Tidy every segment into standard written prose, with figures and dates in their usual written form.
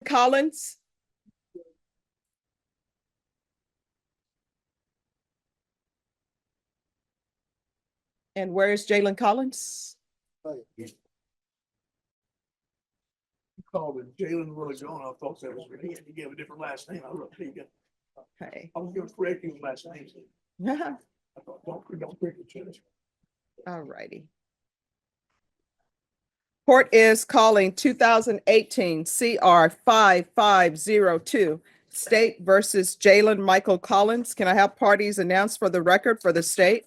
Collins? And where is Jalen Collins? You called it Jalen Willigone. I thought that was me. He gave a different last name. I was Okay. going to correct his last name. I thought, don't pick the church. All righty. Court is calling 2018 CR 5502, State versus Jalen Michael Collins. Can I have parties announced for the record for the state?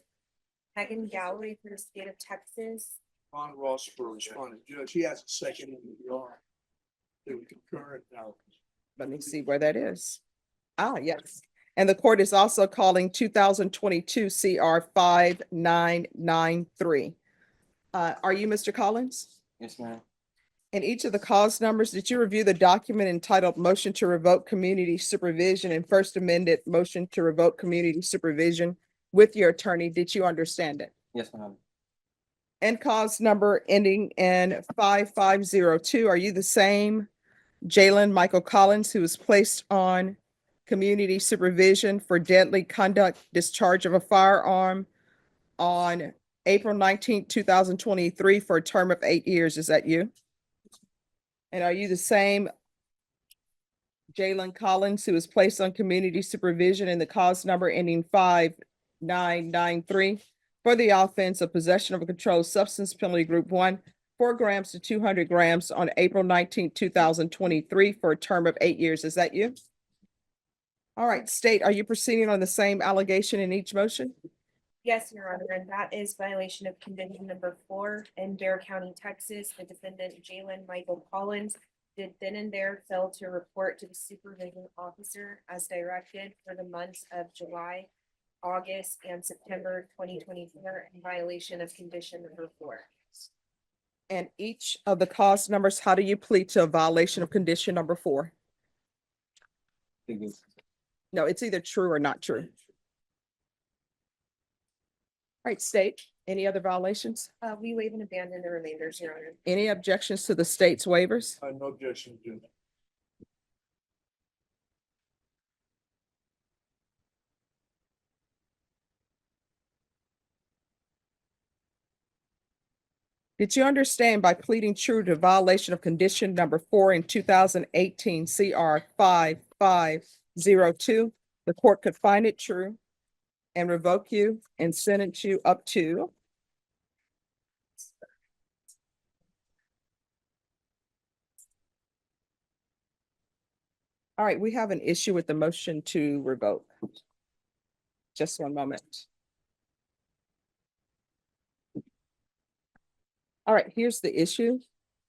Megan Galloway for the state of Texas. Ron Ross for responding judge. He has a second in the ER. They were concurrent now. Let me see where that is. Ah, yes. And the court is also calling 2022 CR 5993. Are you Mr. Collins? Yes, ma'am. In each of the cause numbers, did you review the document entitled Motion to Revoke Community Supervision and First Amended Motion to Revoke Community Supervision with your attorney? Did you understand it? Yes, ma'am. And cause number ending in 5502, are you the same Jalen Michael Collins who was placed on community supervision for deadly conduct, discharge of a firearm on April 19th, 2023 for a term of 8 years? Is that you? And are you the same Jalen Collins who was placed on community supervision in the cause number ending 5993 for the offense of possession of a controlled substance, penalty group 1, 4 grams to 200 grams on April 19th, 2023 for a term of 8 years? Is that you? All right, state, are you proceeding on the same allegation in each motion? Yes, Your Honor, and that is violation of condition number 4 in Dare County, Texas. The defendant Jalen Michael Collins did then and there fail to report to the supervision officer as directed for the months of July, August, and September 2024 in violation of condition number 4. And each of the cause numbers, how do you plead to a violation of condition number 4? No, it's either true or not true. All right, state, any other violations? We waive and abandon the remainders, Your Honor. Any objections to the state's waivers? I have no objection to it. Did you understand by pleading true to violation of condition number 4 in 2018 CR 5502, the court could find it true and revoke you and sentence you up to all right, we have an issue with the motion to revoke. Just one moment. All right, here's the issue.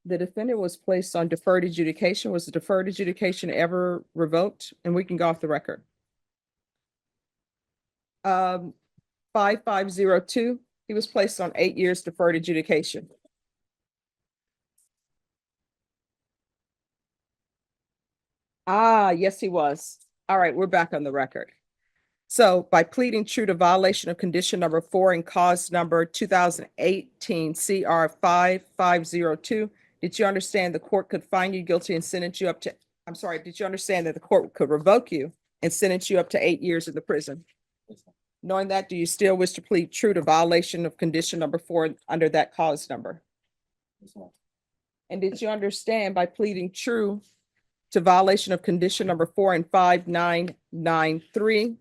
The defendant was placed on deferred adjudication. Was the deferred adjudication ever revoked? And we can go off the record. 5502, he was placed on 8 years deferred adjudication. Ah, yes, he was. All right, we're back on the record. So by pleading true to violation of condition number 4 in cause number 2018 CR 5502, did you understand the court could find you guilty and sentence you up to, I'm sorry, did you understand that the court could revoke you and sentence you up to 8 years in the prison? Knowing that, do you still wish to plead true to violation of condition number 4 under that cause number? And did you understand by pleading true to violation of condition number 4 in 5993,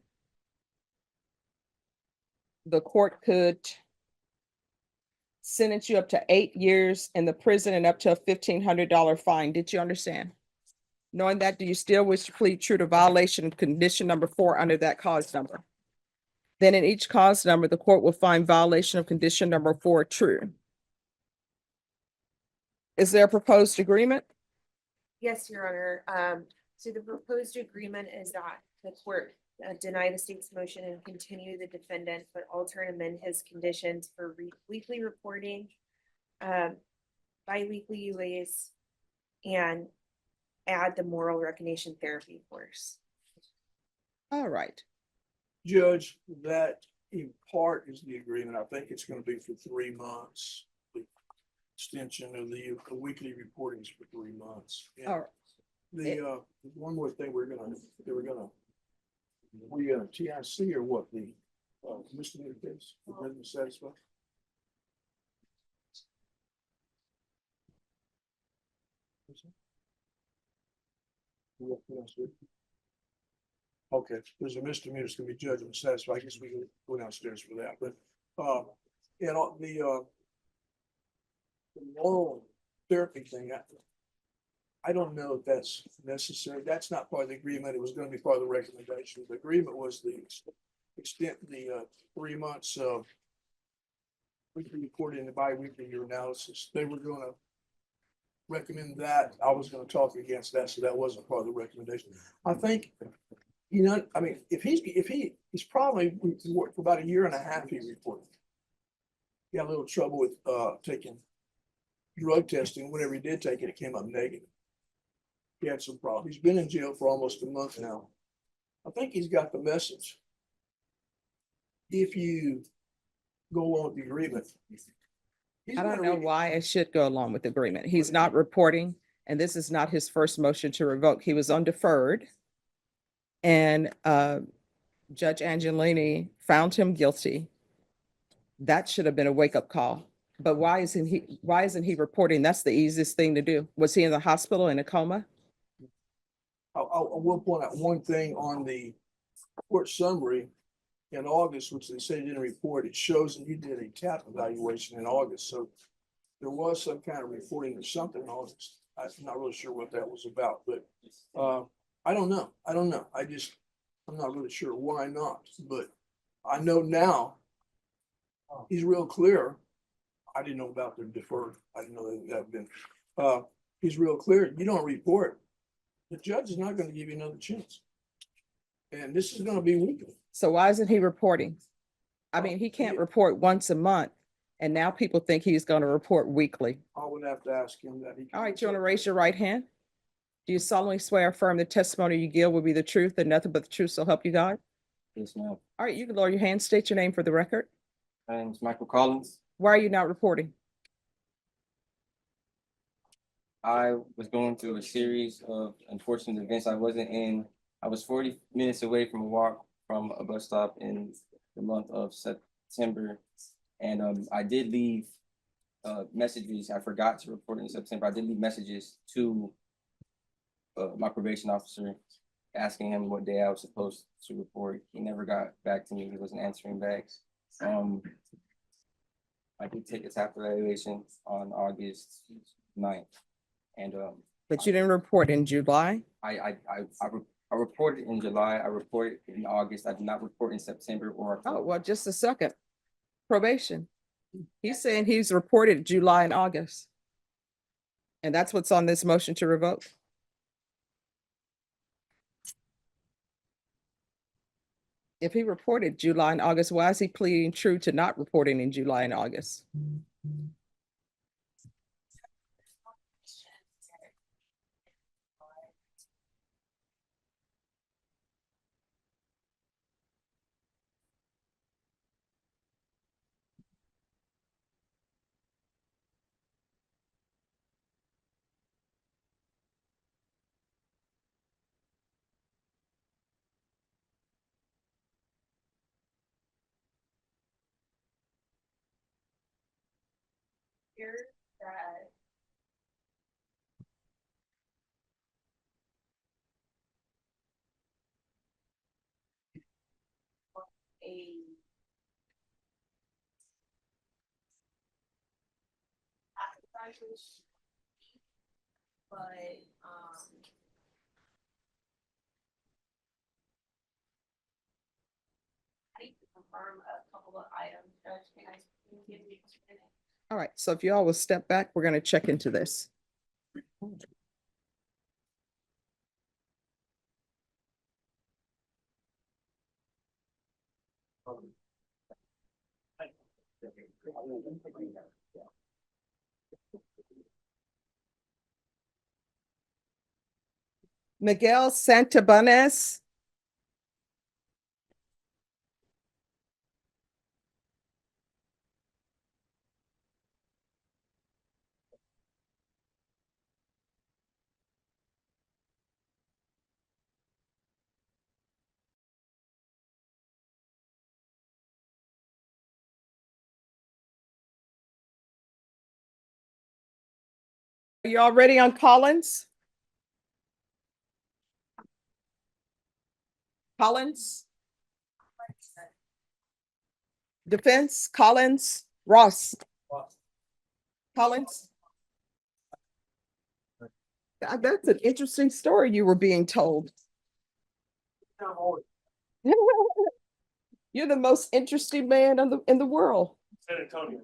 the court could sentence you up to 8 years in the prison and up to a $1,500 fine? Did you understand? Knowing that, do you still wish to plead true to violation of condition number 4 under that cause number? Then in each cause number, the court will find violation of condition number 4 true. Is there a proposed agreement? Yes, Your Honor. So the proposed agreement is that the court deny the state's motion and continue the defendant, but alter and amend his conditions for weekly reporting, bi-weekly UAs, and add the moral recognition therapy course. All right. Judge, that in part is the agreement. I think it's going to be for 3 months. The extension of the weekly reportings for 3 months. And All right. One more thing we gonna TIC or what, the, misdemeanor case, it doesn't satisfy? Okay, there's a misdemeanor that's gonna be judged and satisfied, I guess we can go downstairs for that, but, you know, the moral therapy thing, I don't know if that's necessary. That's not part of the agreement. It was gonna be part of the recommendation. The agreement was the extent, the 3 months weekly reporting and the bi-weekly year analysis. They were gonna recommend that. I was gonna talk against that, so that wasn't part of the recommendation. I think, you know, I mean, if he's probably worked for about a year and a half, he reported. He had a little trouble with taking drug testing. Whenever he did take it, it came up negative. He had some problems. He's been in jail for almost a month now. I think he's got the message. If you go along with the agreement. he's I don't gonna know re- why I should go along with the agreement. He's not reporting, and this is not his first motion to revoke. He was on deferred. And Judge Angelini found him guilty. That should have been a wake-up call. But why isn't he reporting? That's the easiest thing to do. Was he in the hospital in a coma? I will point out one thing on the court summary in August, which they said he didn't report. It shows that he did a TAP evaluation in August, so there was some kind of reporting or something in August. I'm not really sure what that was about, but I don't know. I'm not really sure why not, but I know now he's real clear. I didn't know about the deferred. I didn't know that had been, he's real clear. You don't report, the judge is not gonna give you another chance. And this is gonna be weekly. So why isn't he reporting? I mean, he can't report once a month, and now people think he's going to report weekly. I would have to ask him that. All right, you want to raise your right hand? Do you solemnly swear or affirm the testimony you give will be the truth and nothing but the truth so help you God? Yes, ma'am. All right, you can lower your hand, state your name for the record. My name is Michael Collins. Why are you not reporting? I was going through a series of unfortunate events. I was 40 minutes away from a walk from a bus stop in the month of September. And I did leave messages. I forgot to report in September. I did leave messages to my probation officer asking him what day I was supposed to report. He never got back to me. He wasn't answering back. I did take a TAP evaluation on August 9th. And But you didn't report in July? I reported in July, I reported in August, I did not report in September or Oh, October. well, just a second. Probation. He's saying he's reported July and August. And that's what's on this motion to revoke. If he reported July and August, why is he pleading true to not reporting in July and August? Here, that a but I need to confirm a couple of items. Judge, can I give you a minute? All right, so if you all will step back, we're going to check into this. Miguel Santabanez. Are you all ready on Collins? Collins? Defense, Collins, Ross. Collins? That's an interesting story you were being told. You're the most interesting man in the world. San Antonio.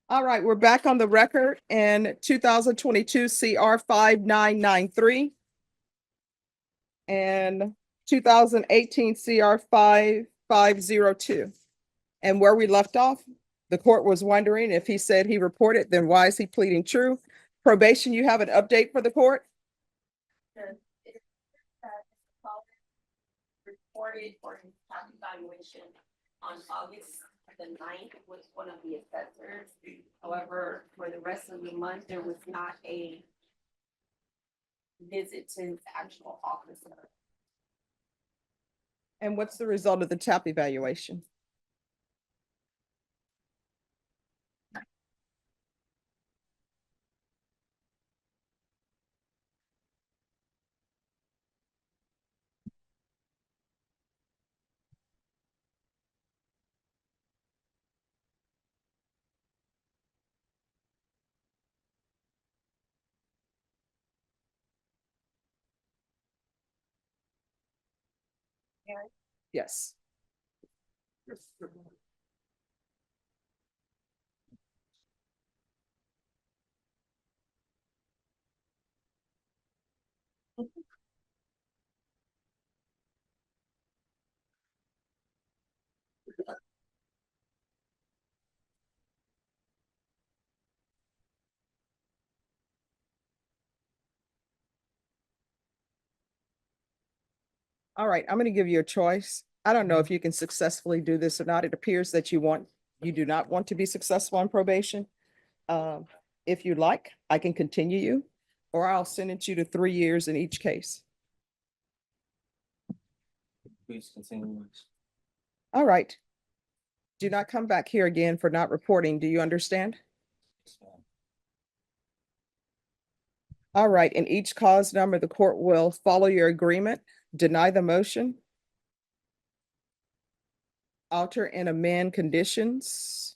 All right, we're back on the record in 2022 CR 5993 and 2018 CR 5502. And where we left off, the court was wondering if he said he reported, then why is he pleading true? Probation, you have an update for the court? Reported for his tax evaluation on August the 9th with one of the assessors. However, for the rest of the month, there was not a visit to his actual officer. And what's the result of the TAP evaluation? Yes. All right, I'm going to give you a choice. I don't know if you can successfully do this or not. It appears that you do not want to be successful on probation. If you'd like, I can continue you, or I'll sentence you to 3 years in each case. Please continue. All right. Do not come back here again for not reporting. Do you understand? Yes, ma'am. All right, in each cause number, the court will follow your agreement, deny the motion, alter and amend conditions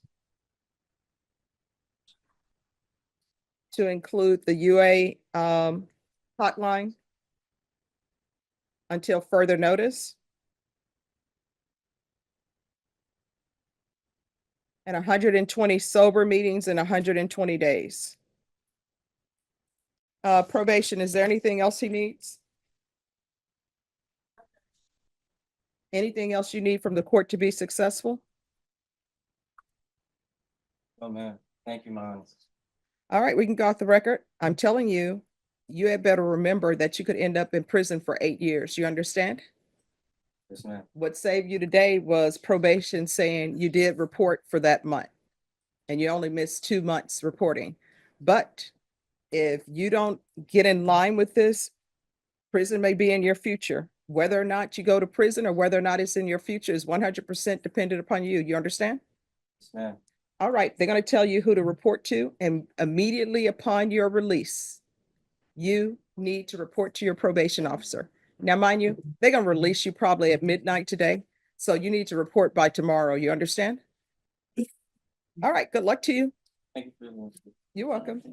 to include the UA hotline until further notice, and 120 sober meetings in 120 days. Probation, is there anything else he needs? Anything else you need from the court to be successful? Oh, man. Thank you, Mom. All right, we can go off the record. I'm telling you, you had better remember that you could end up in prison for 8 years. You understand? Yes, ma'am. What saved you today was probation saying you did report for that month and you only missed 2 months reporting. But if you don't get in line with this, prison may be in your future. Whether or not you go to prison or whether or not it's in your future is 100% dependent upon you. You understand? Yes, ma'am. All right, they're going to tell you who to report to, and immediately upon your release, you need to report to your probation officer. Now, mind you, they're going to release you probably at midnight today. So you need to report by tomorrow. You understand? All right, good luck to you. Thank you for your work. You're welcome.